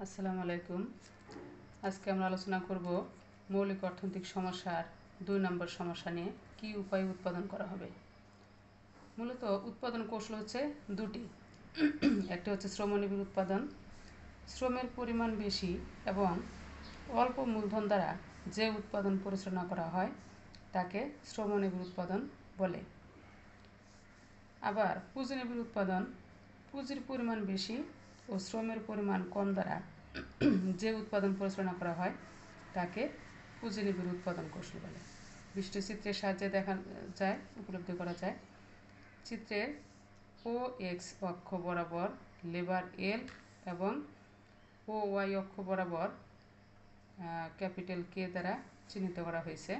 আসসালামু আলাইকুম। আজকে আমরা আলোচনা করব মৌলিক অর্থনৈতিক সমস্যার 2 নম্বর সমস্যা নিয়ে কি উপায়ে উৎপাদন করা হবে। মূলত উৎপাদন কৌশল হচ্ছে দুটি। একটি হচ্ছে শ্রমনিবিড় উৎপাদন। শ্রমের পরিমাণ বেশি এবং অল্প মূলধন দ্বারা যে উৎপাদন পরিচালনা করা হয় তাকে শ্রমনিবিড় উৎপাদন বলে। আবার পুঁজিনিবিড় উৎপাদন, পুঁজির পরিমাণ বেশি ও শ্রমের পরিমাণ কম দ্বারা যে উৎপাদন পরিচালনা করা হয় তাকে পুঁজিনিবিড় উৎপাদন কৌশল বলে। বিশিষ্ট চিত্রের সাহায্যে দেখা যায়, উপলব্ধি করা যায়। চিত্রে ও এক্স অক্ষ বরাবর লেবার এল এবং ও ওয়াই অক্ষ বরাবর ক্যাপিটাল কে দ্বারা চিহ্নিত করা হয়েছে।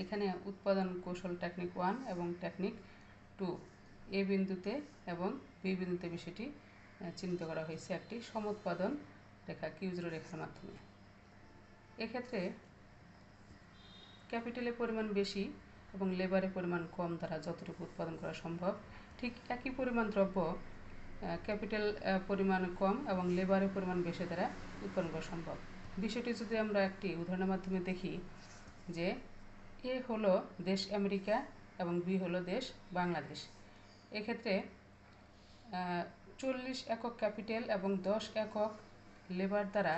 এখানে উৎপাদন কৌশল টেকনিক 1 এবং টেকনিক 2 এ বিন্দুতে এবং বি বিন্দুতে বিষয়টি চিহ্নিত করা হয়েছে একটি সমুৎপাদন রেখা কিউ0 রেখার মাধ্যমে। এক্ষেত্রে ক্যাপিটালের পরিমাণ বেশি এবং লেবারের পরিমাণ কম দ্বারা যতটুকু উৎপাদন করা সম্ভব, ঠিক একই পরিমাণ দ্রব্য ক্যাপিটাল পরিমাণ কম এবং লেবারের পরিমাণ বেশি দ্বারা উৎপাদন করা সম্ভব। বিষয়টি যদি আমরা একটি উদাহরণের মাধ্যমে দেখি, যে এ হলো দেশ আমেরিকা এবং বি হলো দেশ বাংলাদেশ। এক্ষেত্রে 40 একক ক্যাপিটাল এবং 10 একক লেবার দ্বারা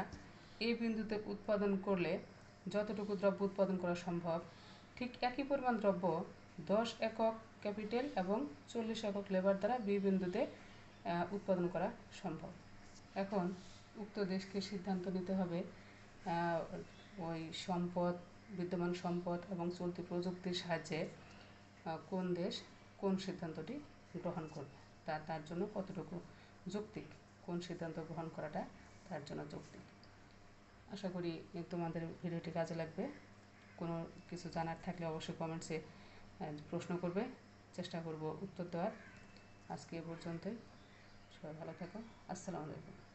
এ বিন্দুতে উৎপাদন করলে যতটুকু দ্রব্য উৎপাদন করা সম্ভব, ঠিক একই পরিমাণ দ্রব্য 10 একক ক্যাপিটাল এবং 40 একক লেবার দ্বারা বি বিন্দুতে উৎপাদন করা সম্ভব। এখন উক্ত দেশকে সিদ্ধান্ত নিতে হবে ওই সম্পদ, বিদ্যমান সম্পদ এবং চলতি প্রযুক্তির সাহায্যে কোন দেশ কোন সিদ্ধান্তটি গ্রহণ করবে, তার জন্য কতটুকু যৌক্তিক, কোন সিদ্ধান্ত গ্রহণ করাটা তার জন্য যৌক্তিক। আশা করি তোমাদের ভিডিওটি কাজে লাগবে। কোনো কিছু জানার থাকলে অবশ্যই কমেন্টসে প্রশ্ন করবে, চেষ্টা করব উত্তর দেওয়ার। আজকে এ পর্যন্তই। সবাই ভালো থাকো। আসসালামু আলাইকুম।